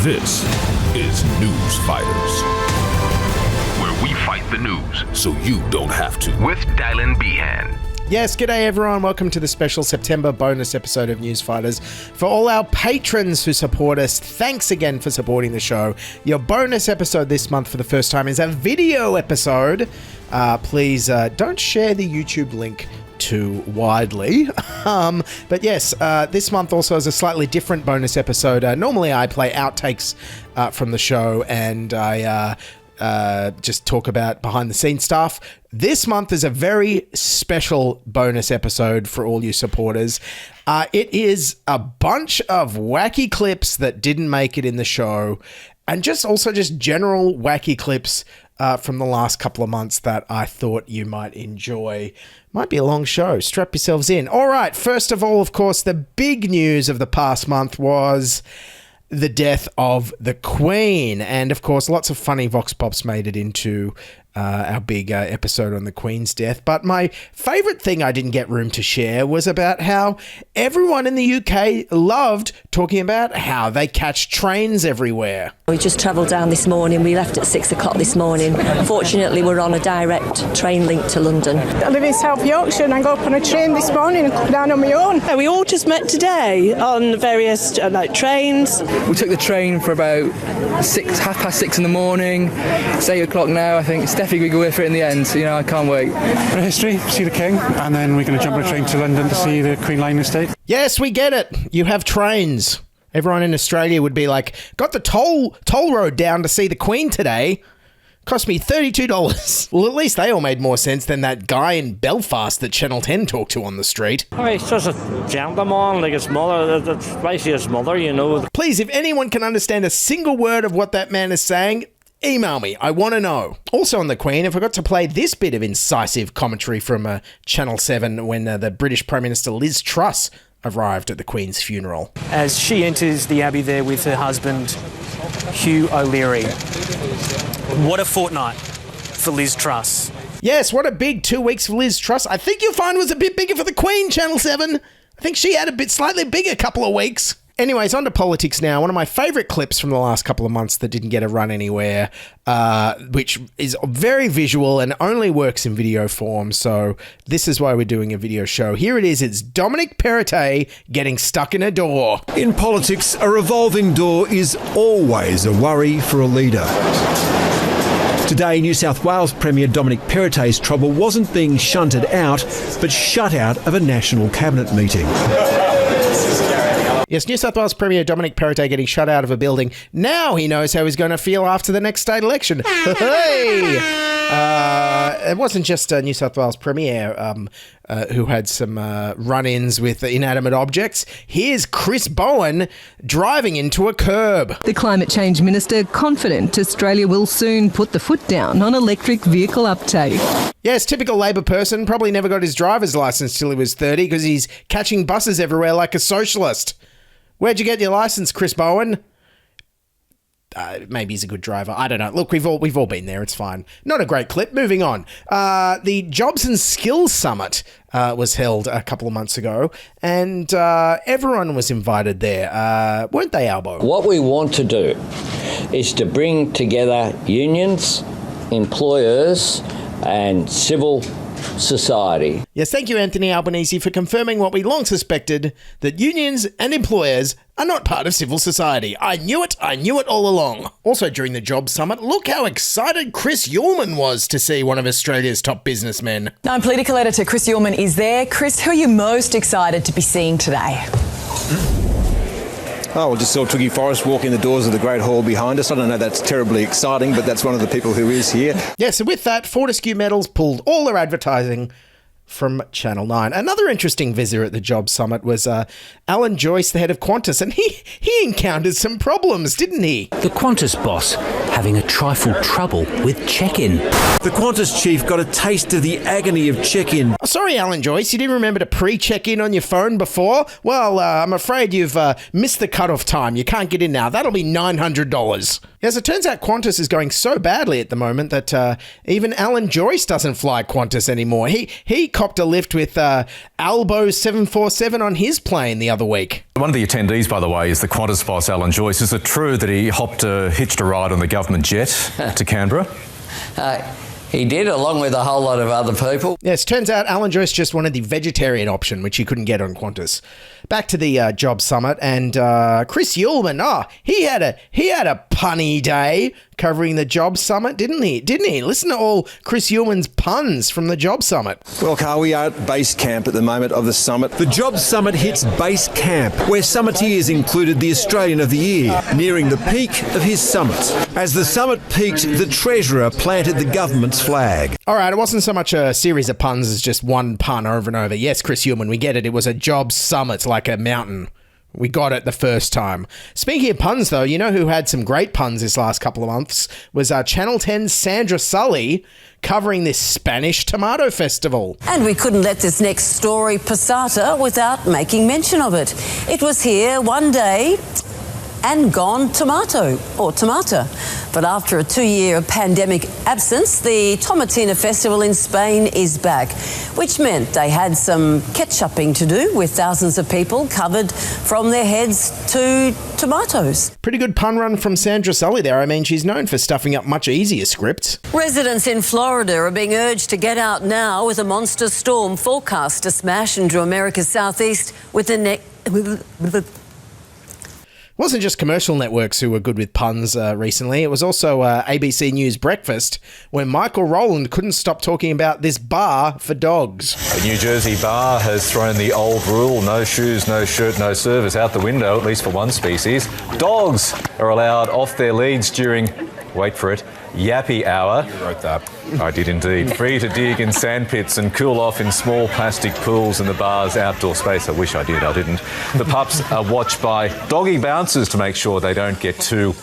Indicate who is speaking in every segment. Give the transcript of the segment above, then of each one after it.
Speaker 1: This is News Fighters, where we fight the news so you don't have to. With Dylan Behan.
Speaker 2: Yes, g'day everyone. Welcome to the special September bonus episode of News Fighters. For all our patrons who support us, thanks again for supporting the show. Your bonus episode this month for the first time is a video episode. Please don't share the YouTube link too widely. But yes, this month also is a slightly different bonus episode. Normally I play outtakes from the show and I just talk about behind the scenes stuff. This month is a very special bonus episode for all you supporters. It is a bunch of wacky clips that didn't make it in the show, and just general wacky clips from the last couple of months that I thought you might enjoy. Might be a long show. Strap yourselves in. All right. First of all, of course, the big news of the past month was the death of the Queen. And of course, lots of funny Vox Pops made it into our big episode on the Queen's death. But my favourite thing I didn't get room to share was about how everyone in the UK loved talking about how they catch trains everywhere.
Speaker 3: We just travelled down this morning. We left at 6 o'clock this morning. Fortunately, we're on a direct train link to London.
Speaker 4: I live in South Yorkshire and I go up on a train this morning and come down on my own.
Speaker 5: We all just met today on various trains.
Speaker 6: We took the train for about 6:30 in the morning. It's 8 o'clock now. I think it's definitely going to go with it in the end. So, I can't wait.
Speaker 7: For history, see the King, and then we're going to jump on a train to London to see the Queen Line estate.
Speaker 2: Yes, we get it. You have trains. Everyone in Australia would be like, got the toll road down to see the Queen today. Cost me $32. Well, at least they all made more sense than that guy in Belfast that Channel 10 talked to on the street.
Speaker 8: Oh, he's just a gentleman, like his mother. That's basically his mother,
Speaker 2: Please, if anyone can understand a single word of what that man is saying, email me. I want to know. Also on the Queen, I forgot to play this bit of incisive commentary from Channel 7 when the British Prime Minister Liz Truss arrived at the Queen's funeral.
Speaker 9: As she enters the Abbey there with her husband, Hugh O'Leary. What a fortnight for Liz Truss.
Speaker 2: Yes, what a big 2 weeks for Liz Truss. I think you'll find was a bit bigger for the Queen, Channel 7. I think she had a slightly bigger couple of weeks. Anyways, on to politics now. One of my favourite clips from the last couple of months that didn't get a run anywhere, which is very visual and only works in video form, so this is why we're doing a video show. Here it is. It's Dominic Perrottet getting stuck in a door.
Speaker 10: In politics, a revolving door is always a worry for a leader. Today, New South Wales Premier Dominic Perrottet's trouble wasn't being shunted out, but shut out of a national cabinet meeting.
Speaker 2: Yes, New South Wales Premier Dominic Perrottet getting shut out of a building. Now he knows how he's going to feel after the next state election. Hey! It wasn't just New South Wales Premier who had some run-ins with inanimate objects. Here's Chris Bowen driving into a curb.
Speaker 11: The Climate Change Minister confident Australia will soon put the foot down on electric vehicle uptake.
Speaker 2: Yes, typical Labor person, probably never got his driver's licence till he was 30 because he's catching buses everywhere like a socialist. Where'd you get your licence, Chris Bowen? Maybe he's a good driver. I don't know. Look, we've all been there. It's fine. Not a great clip. Moving on. The Jobs and Skills Summit was held a couple of months ago, and everyone was invited there. Weren't they, Albo?
Speaker 12: What we want to do is to bring together unions, employers, and civil society.
Speaker 2: Yes, thank you, Anthony Albanese, for confirming what we long suspected, that unions and employers are not part of civil society. I knew it all along. Also during the Jobs Summit, look how excited Chris Uhlmann was to see one of Australia's top businessmen.
Speaker 13: Nine political editor Chris Uhlmann is there. Chris, who are you most excited to be seeing today?
Speaker 14: Oh, we just saw Twiggy Forrest walk in the doors of the Great Hall behind us. I don't know that's terribly exciting, but that's one of the people who is here.
Speaker 2: Yeah, so with that, Fortescue Metals pulled all their advertising from Channel 9. Another interesting visitor at the Jobs Summit was Alan Joyce, the head of Qantas, and he encountered some problems, didn't he?
Speaker 15: The Qantas boss having a trifle trouble with check-in.
Speaker 10: The Qantas chief got a taste of the agony of check-in.
Speaker 2: Oh, sorry, Alan Joyce, you didn't remember to pre-check in on your phone before? Well, I'm afraid you've missed the cut-off time. You can't get in now. That'll be $900. As it turns out, Qantas is going so badly at the moment that even Alan Joyce doesn't fly Qantas anymore. He copped a lift with Albo 747 on his plane the other week.
Speaker 16: One of the attendees, by the way, is the Qantas boss, Alan Joyce. Is it true that he hitched a ride on the government jet to Canberra?
Speaker 12: He did, along with a whole lot of other people.
Speaker 2: Yes, turns out Alan Joyce just wanted the vegetarian option, which he couldn't get on Qantas. Back to the job summit, and Chris Uhlmann, he had a punny day covering the job summit, didn't he? Listen to all Chris Uhlmann's puns from the job summit.
Speaker 14: Well, Carl, we are at base camp at the moment of the summit.
Speaker 10: The job summit hits base camp, where summiteers included the Australian of the Year, nearing the peak of his summit. As the summit peaked, the Treasurer planted the government's flag.
Speaker 2: All right, it wasn't so much a series of puns as just one pun over and over. Yes, Chris Uhlmann, we get it. It was a job summit like a mountain. We got it the first time. Speaking of puns, though, you know who had some great puns this last couple of months was Channel 10's Sandra Sully covering this Spanish tomato festival.
Speaker 17: And we couldn't let this next story passata without making mention of it. It was here one day and gone tomato. But after a 2-year pandemic absence, the Tomatina Festival in Spain is back, which meant they had some ketchuping to do with thousands of people covered from their heads to tomatoes.
Speaker 2: Pretty good pun run from Sandra Sully there. I mean, she's known for stuffing up much easier scripts.
Speaker 17: Residents in Florida are being urged to get out now with a monster storm forecast to smash into America's southeast with
Speaker 2: It wasn't just commercial networks who were good with puns recently. It was also ABC News Breakfast, where Michael Rowland couldn't stop talking about this bar for dogs.
Speaker 18: A New Jersey bar has thrown the old rule, no shoes, no shirt, no service, out the window, at least for one species. Dogs are allowed off their leads during, wait for it, Yappy Hour. You wrote that. I did indeed. Free to dig in sandpits and cool off in small plastic pools in the bar's outdoor space. I wish I did, I didn't. The pups are watched by doggy bouncers to make sure they don't get too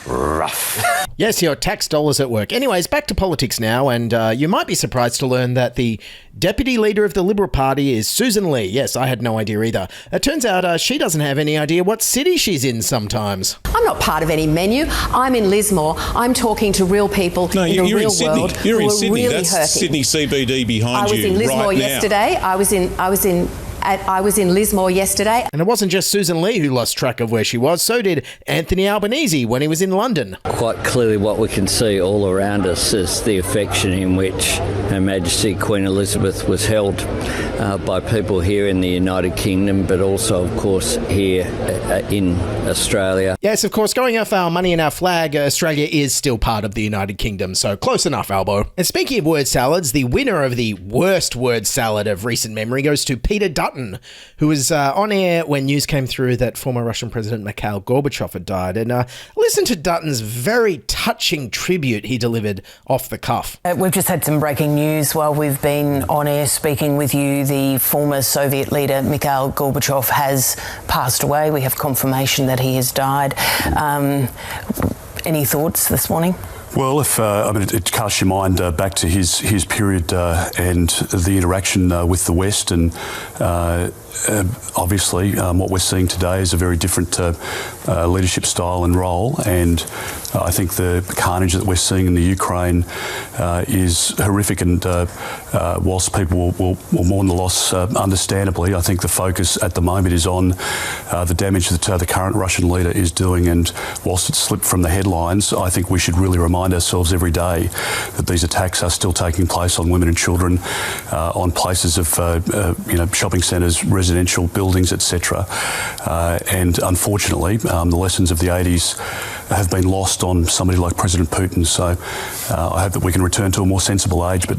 Speaker 18: rough.
Speaker 2: Yes, your tax dollars at work. Anyways, back to politics now, and you might be surprised to learn that the deputy leader of the Liberal Party is Susan Lee. Yes, I had no idea either. It turns out she doesn't have any idea what city she's in sometimes.
Speaker 19: I'm not part of any menu. I'm in Lismore. I'm talking to real people in the real world.
Speaker 20: You're in Sydney.
Speaker 19: Really
Speaker 20: That's
Speaker 19: hurting.
Speaker 20: Sydney CBD behind you.
Speaker 19: I was in Lismore
Speaker 20: right
Speaker 19: yesterday.
Speaker 20: Now.
Speaker 19: I was in Lismore yesterday.
Speaker 2: And it wasn't just Susan Lee who lost track of where she was, so did Anthony Albanese when he was in London.
Speaker 12: Quite clearly what we can see all around us is the affection in which Her Majesty Queen Elizabeth was held by people here in the United Kingdom, but also, of course, here in Australia.
Speaker 2: Yes, of course, going off our money and our flag, Australia is still part of the United Kingdom, so close enough, Albo. And speaking of word salads, the winner of the worst word salad of recent memory goes to Peter Dutton, who was on air when news came through that former Russian President Mikhail Gorbachev had died. And listen to Dutton's very touching tribute he delivered off the cuff.
Speaker 21: We've just had some breaking news while we've been on air speaking with you. The former Soviet leader Mikhail Gorbachev has passed away. We have confirmation that he has died. Any thoughts this morning?
Speaker 22: Well, it casts your mind back to his period and the interaction with the West, and obviously what we're seeing today is a very different leadership style and role, and I think the carnage that we're seeing in the Ukraine is horrific, and whilst people will mourn the loss understandably, I think the focus at the moment is on the damage that the current Russian leader is doing, and whilst it's slipped from the headlines, I think we should really remind ourselves every day that these attacks are still taking place on women and children, on places of shopping centres, residential buildings, etc. And unfortunately, the lessons of the 80s have been lost on somebody like President Putin. So I hope that we can return to a more sensible age, but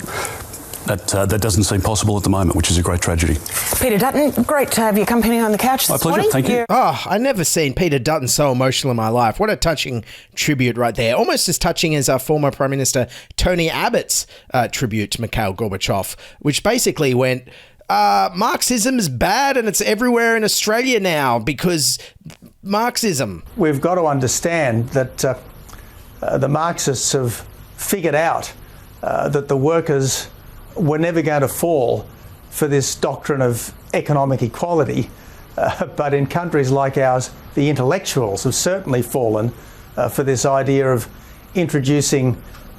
Speaker 22: that doesn't seem possible at the moment, which is a great tragedy.
Speaker 21: Peter Dutton, great to have your company on the couch this morning.
Speaker 22: My pleasure, thank you.
Speaker 2: Oh, I've never seen Peter Dutton so emotional in my life. What a touching tribute right there. Almost as touching as our former Prime Minister Tony Abbott's tribute to Mikhail Gorbachev, which basically went, Marxism's bad and it's everywhere in Australia now because Marxism.
Speaker 23: We've got to understand that
Speaker 1: the Marxists have figured out that the workers were never going to fall for this doctrine of economic equality. But in countries like ours, the intellectuals have certainly fallen for this idea of introducing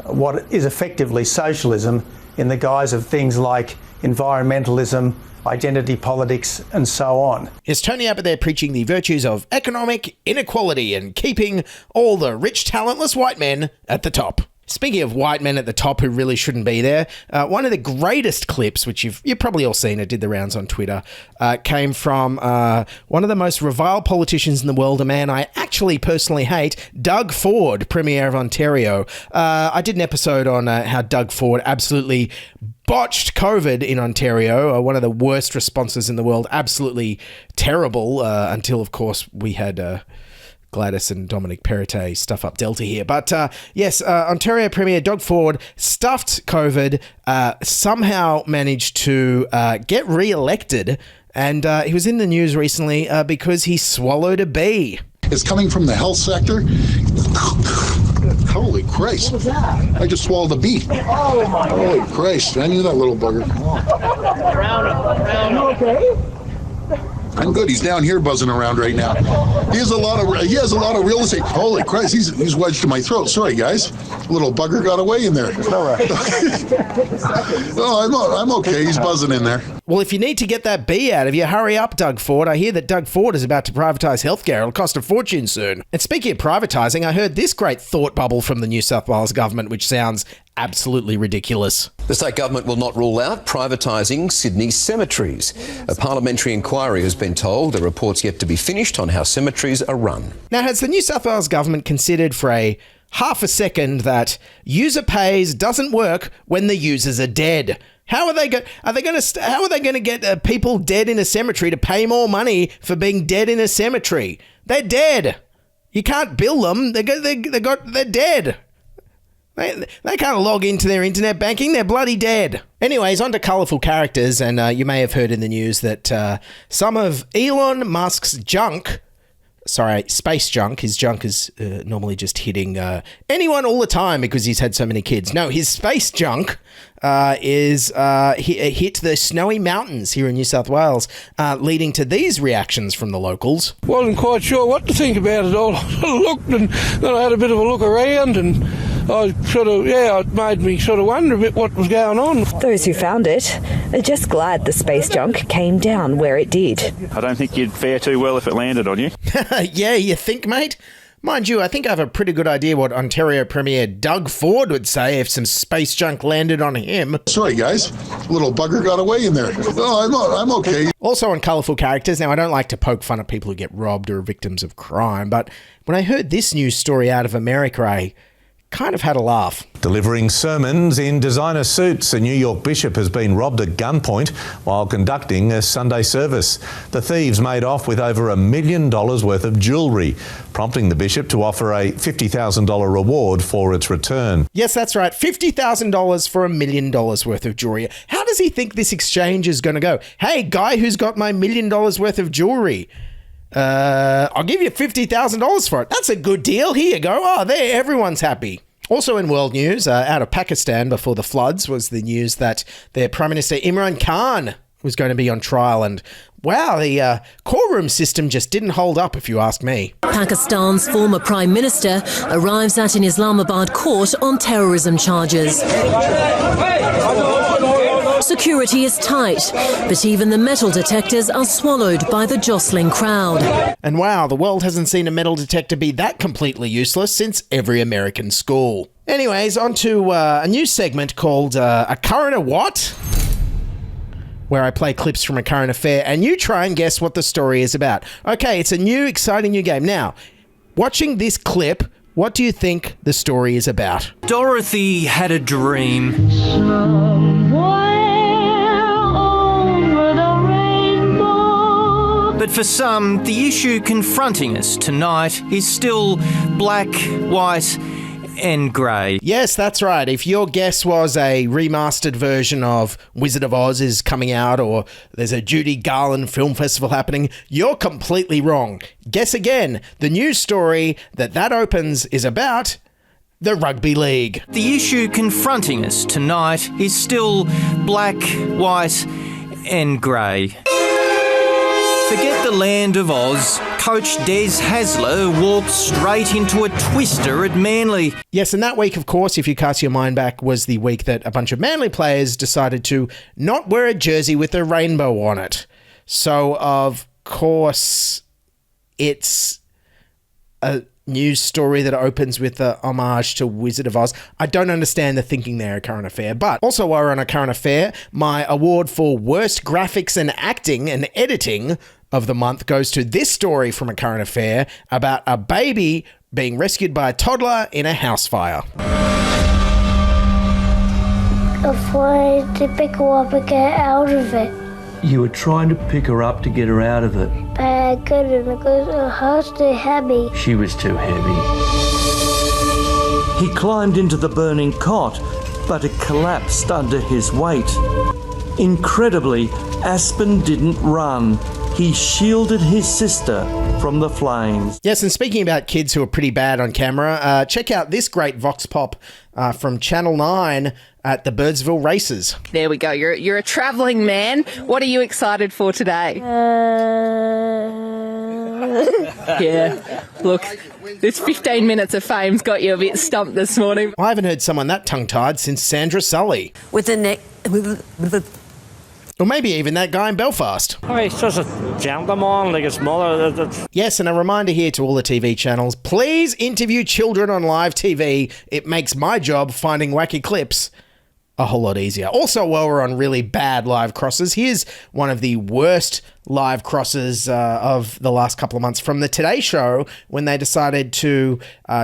Speaker 1: what is effectively socialism in the guise of things like environmentalism, identity politics, and so on.
Speaker 2: Is Tony Abbott there preaching the virtues of economic inequality and keeping all the rich, talentless white men at the top? Speaking of white men at the top who really shouldn't be there, one of the greatest clips, which you've probably all seen, it did the rounds on Twitter, came from one of the most reviled politicians in the world, a man I actually personally hate, Doug Ford, Premier of Ontario. I did an episode on how Doug Ford absolutely botched COVID in Ontario, one of the worst responses in the world, absolutely terrible, until, of course, we had... Gladys and Dominic Perrottet stuff up Delta here. But yes, Ontario Premier Doug Ford stuffed COVID, somehow managed to get re-elected, and he was in the news recently because he swallowed a bee.
Speaker 3: It's coming from the health sector. Holy Christ. What was that? I just swallowed a bee. Oh my God. Holy Christ. I knew that little bugger.
Speaker 23: You okay?
Speaker 3: I'm good. He's down here buzzing around right now. He has a lot of real estate. Holy Christ, he's wedged to my throat. Sorry, guys. Little bugger got away in there.
Speaker 1: All right.
Speaker 3: Oh, I'm okay. He's buzzing in there.
Speaker 2: Well, if you need to get that bee out of you, hurry up, Doug Ford. I hear that Doug Ford is about to privatise healthcare. It'll cost a fortune soon. And speaking of privatising, I heard this great thought bubble from the New South Wales government, which sounds absolutely ridiculous.
Speaker 24: The state government will not rule out privatising Sydney cemeteries. A parliamentary inquiry has been told. The report's yet to be finished on how cemeteries are run. Now,
Speaker 2: has the New South Wales government considered for a half a second that user pays doesn't work when the users are dead? How are they going to get people dead in a cemetery to pay more money for being dead in a cemetery? They're dead. You can't bill them. They're dead. They can't log into their internet banking. They're bloody dead. Anyways, on to colourful characters, and you may have heard in the news that some of Elon Musk's space junk, his junk is normally just hitting anyone all the time because he's had so many kids. No, his space junk hit the snowy mountains here in New South Wales, leading to these reactions from the locals.
Speaker 25: Wasn't quite sure what to think about it all. I looked and then I had a bit of a look around and it made me sort of wonder a bit what was going on.
Speaker 26: Those who found it are just glad the space junk came down where it did.
Speaker 27: I don't think you'd fare too well if it landed on you.
Speaker 2: Yeah, you think, mate? Mind you, I think I have a pretty good idea what Ontario Premier Doug Ford would say if some space junk landed on him.
Speaker 3: Sorry, guys. Little bugger got away in there. Oh, I'm okay.
Speaker 2: Also on colourful characters, now I don't like to poke fun at people who get robbed or are victims of crime, but when I heard this news story out of America, I kind of had a laugh.
Speaker 28: Delivering sermons in designer suits, a New York bishop has been robbed at gunpoint while conducting a Sunday service. The thieves made off with over $1 million worth of jewellery, prompting the bishop to offer a $50,000 reward for its return.
Speaker 2: Yes, that's right, $50,000 for $1 million worth of jewellery. How does he think this exchange is going to go? Hey, guy who's got my $1 million worth of jewellery, I'll give you $50,000 for it. That's a good deal. Here you go. Oh, there, everyone's happy. Also in world news, out of Pakistan before the floods was the news that their Prime Minister Imran Khan was going to be on trial, and wow, the courtroom system just didn't hold up, if you ask me.
Speaker 29: Pakistan's former Prime Minister arrives at an Islamabad court on terrorism charges. Security is tight, but even the metal detectors are swallowed by the jostling crowd.
Speaker 2: And wow, the world hasn't seen a metal detector be that completely useless since every American school. Anyways, on to a new segment called A Current of What?, where I play clips from a current affair and you try and guess what the story is about. Okay, it's a new, exciting new game. Now, watching this clip, what do you think the story is about?
Speaker 30: Dorothy had a dream. But for some, the issue confronting us tonight is still black, white, and grey.
Speaker 2: Yes, that's right. If your guess was a remastered version of Wizard of Oz is coming out, or there's a Judy Garland film festival happening, you're completely wrong. Guess again. The news story that opens is about the rugby league.
Speaker 30: The issue confronting us tonight is still black, white and grey. Forget the land of Oz. Coach Des Hasler walked straight into a twister at Manly.
Speaker 2: Yes, and that week, of course, if you cast your mind back, was the week that a bunch of Manly players decided to not wear a jersey with a rainbow on it. So, of course, it's a news story that opens with a homage to Wizard of Oz. I don't understand the thinking there, a current affair. But also while we're on a current affair, my award for worst graphics and acting and editing of the month goes to this story from a current affair about a baby being rescued by a toddler in a house fire.
Speaker 4: I wanted to pick her up and get out of it.
Speaker 5: You were trying to pick her up to get her out of it.
Speaker 4: But I couldn't because her heart's too heavy.
Speaker 5: She was too heavy. He climbed into the burning cot, but it collapsed under his weight. Incredibly, Aspen didn't run. He shielded his sister from the flames.
Speaker 2: Yes, and speaking about kids who are pretty bad on camera, check out this great Vox Pop from Channel 9 at the Birdsville races.
Speaker 6: There we go. You're a travelling man. What are you excited for today? Yeah. Look, this 15 minutes of fame's got you a bit stumped this morning.
Speaker 2: I haven't heard someone that tongue-tied since Sandra Sully.
Speaker 17: With the neck...
Speaker 2: Or maybe even that guy in Belfast.
Speaker 7: Oh, he's just a gentleman, like his mother.
Speaker 2: Yes, and a reminder here to all the TV channels, please interview children on live TV. It makes my job finding wacky clips a whole lot easier. Also, while we're on really bad live crosses, here's one of the worst live crosses of the last couple of months from the Today Show when they decided to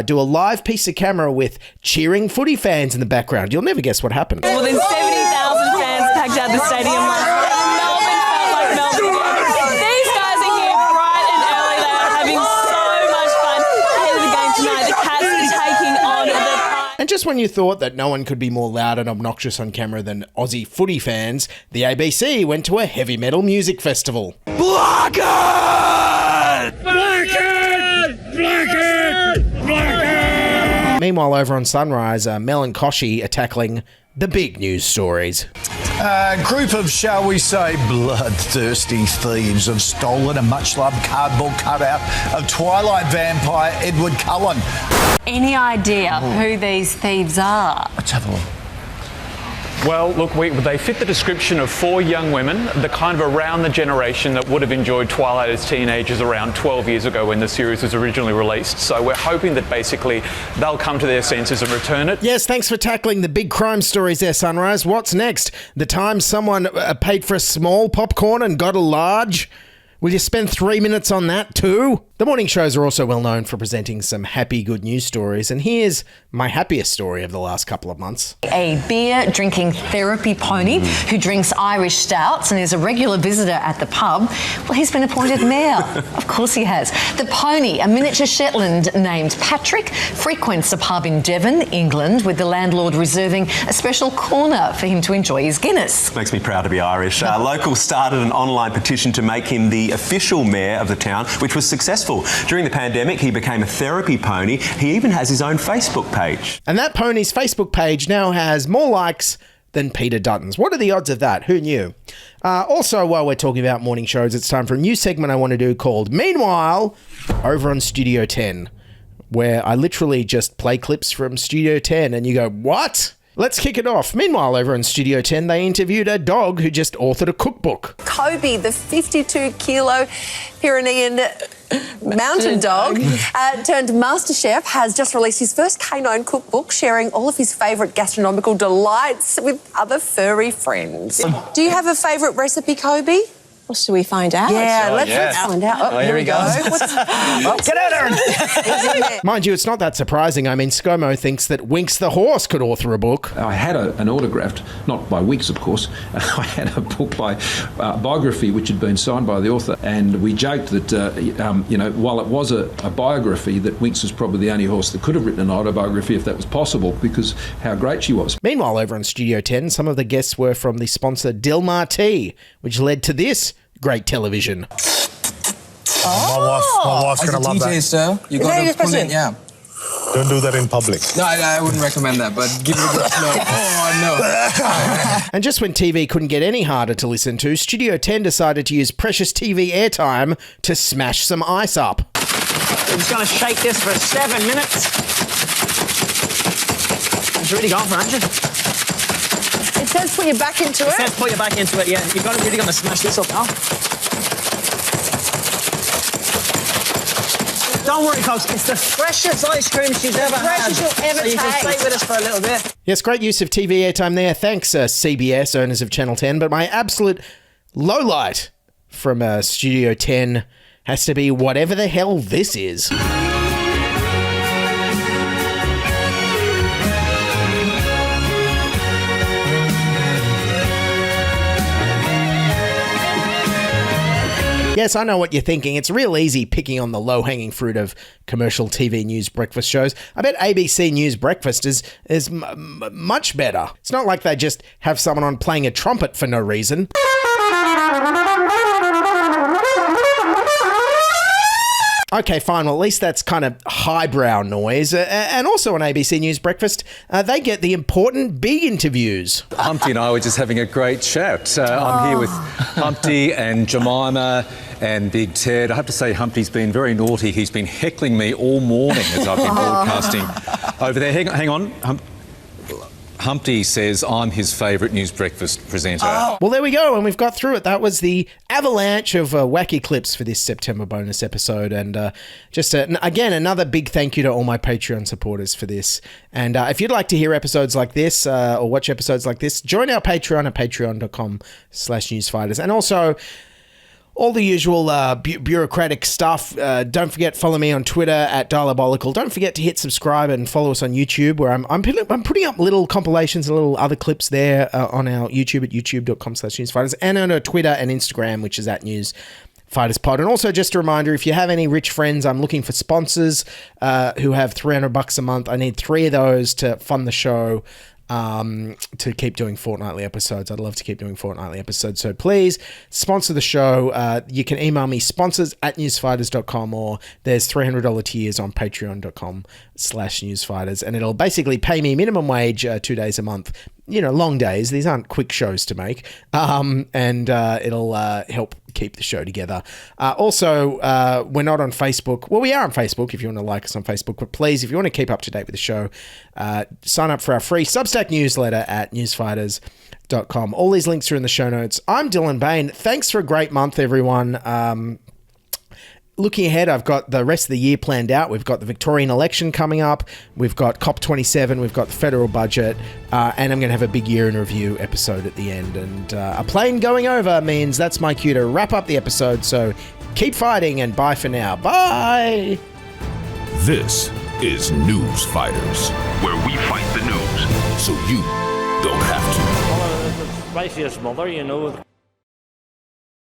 Speaker 2: do a live piece of camera with cheering footy fans in the background. You'll never guess what happened.
Speaker 6: More than 70,000 fans packed out the stadium last night. Melbourne felt like Melbourne again. These guys are here bright and early. They are having so much fun ahead of the game tonight. The Cats are taking on the Pies.
Speaker 2: And just when you thought that no one could be more loud and obnoxious on camera than Aussie footy fans, the ABC went to a heavy metal music festival.
Speaker 7: Black it! Black it! Black it! Black it!
Speaker 2: Meanwhile, over on Sunrise, Mel and Koshy are tackling the big news stories.
Speaker 8: A group of, shall we say, bloodthirsty thieves have stolen a much-loved cardboard cutout of Twilight vampire Edward Cullen.
Speaker 6: Any idea who these thieves are?
Speaker 8: Let's have a look.
Speaker 9: Well, look, they fit the description of 4 young women, the kind of around the generation that would have enjoyed Twilight as teenagers around 12 years ago when the series was originally released. So we're hoping that basically they'll come to their senses and return it.
Speaker 2: Yes, thanks for tackling the big crime stories there, Sunrise. What's next? The time someone paid for a small popcorn and got a large? Will you spend 3 minutes on that too? The morning shows are also well known for presenting some happy good news stories, and here's my happiest story of the last couple of months.
Speaker 11: A beer-drinking therapy pony who drinks Irish stouts and is a regular visitor at the pub, well, he's been appointed mayor. Of course he has. The pony, a miniature Shetland named Patrick, frequents a pub in Devon, England, with the landlord reserving a special corner for him to enjoy his Guinness.
Speaker 13: Makes me proud to be Irish. Locals started an online petition to make him the official mayor of the town, which was successful. During the pandemic, he became a therapy pony. He even has his own Facebook page.
Speaker 2: And that pony's Facebook page now has more likes than Peter Dutton's. What are the odds of that? Who knew? Also, while we're talking about morning shows, it's time for a new segment I want to do called Meanwhile, over on Studio 10, where I literally just play clips from Studio 10 and you go, what? Let's kick it off. Meanwhile, over in Studio 10, they interviewed a dog who just authored a cookbook.
Speaker 15: Kobe, the 52-kilo Pyrenean mountain dog turned master chef, has just released his first canine cookbook, sharing all of his favourite gastronomical delights with other furry friends. Do you have a favourite recipe, Kobe? Or should we find out? Yeah, let's find out. Oh, here we go.
Speaker 2: Get out, Aaron! Mind you, it's not that surprising. I mean, ScoMo thinks that Winks the horse could author a book.
Speaker 23: I had an autographed, not by Winks, of course. I had a book by biography which had been signed by the author, and we joked that, while it was a biography, that Winks was probably the only horse that could have written an autobiography if that was possible, because how great she was.
Speaker 2: Meanwhile, over on Studio 10, some of the guests were from the sponsor Dilmah Tea, which led to this great television.
Speaker 31: My wife's going to love that.
Speaker 32: Sir, you got to put it, yeah.
Speaker 28: Don't do that in public.
Speaker 1: No, I wouldn't recommend that, but give it a good smell. Oh, no.
Speaker 2: And just when TV couldn't get any harder to listen to, Studio 10 decided to use precious TV airtime to smash some ice up.
Speaker 10: We're just going to shake this for 7 minutes. It's really gone for, aren't you?
Speaker 15: It says put your back into it.
Speaker 10: It says put your back into it, yeah. You've got to really got to smash this up now. Don't worry, folks. It's the freshest ice cream she's ever had.
Speaker 15: Freshest you'll ever
Speaker 10: so you can
Speaker 15: taste.
Speaker 10: stay with us for a little bit.
Speaker 2: Yes, great use of TV airtime there. Thanks, CBS, owners of Channel 10. But my absolute lowlight from Studio 10 has to be whatever the hell this is. Yes, I know what you're thinking. It's real easy picking on the low-hanging fruit of commercial TV news breakfast shows. I bet ABC News Breakfast is much better. It's not like they just have someone on playing a trumpet for no reason. Okay, fine. Well, at least that's kind of highbrow noise. And also on ABC News Breakfast, they get the important big interviews.
Speaker 12: Humpty and I were just having a great chat. I'm here with Humpty and Jemima and Big Ted. I have to say Humpty's been very naughty. He's been heckling me all morning as I've been broadcasting over there. Hang on. Humpty says I'm his favourite news breakfast presenter.
Speaker 2: Well, there we go, and we've got through it. That was the avalanche of wacky clips for this September bonus episode, and again, another big thank you to all my Patreon supporters for this. And if you'd like to hear episodes like this or watch episodes like this, join our Patreon at patreon.com/newsfighters. And also, all the usual bureaucratic stuff. Don't forget, follow me on Twitter at Diabolical. Don't forget to hit subscribe and follow us on YouTube, where I'm putting up little compilations and little other clips there on our YouTube at youtube.com/newsfighters, and on our Twitter and Instagram, which is at newsfighterspod. And also, just a reminder, if you have any rich friends, I'm looking for sponsors who have $300 a month. I need 3 of those to fund the show. To keep doing fortnightly episodes. I'd love to keep doing fortnightly episodes. So please sponsor the show. You can email me sponsors@newsfighters.com, or there's $300 tiers on patreon.com/newsfighters. And it'll basically pay me minimum wage 2 days a month. You know, long days. These aren't quick shows to make. And it'll help keep the show together. Also, we're not on Facebook. Well, we are on Facebook if you want to like us on Facebook. But please, if you want to keep up to date with the show, sign up for our free Substack newsletter at newsfighters.com. All these links are in the show notes. I'm Dylan Behan. Thanks for a great month, everyone. Looking ahead, I've got the rest of the year planned out. We've got the Victorian election coming up. We've got COP27. We've got the federal budget. And I'm going to have a big year in review episode at the end. And a plane going over means that's my cue to wrap up the episode. So keep fighting, and bye for now. Bye!
Speaker 14: This is News Fighters, where we fight the news so you don't have to.
Speaker 7: Well, it's basically his mother, you know.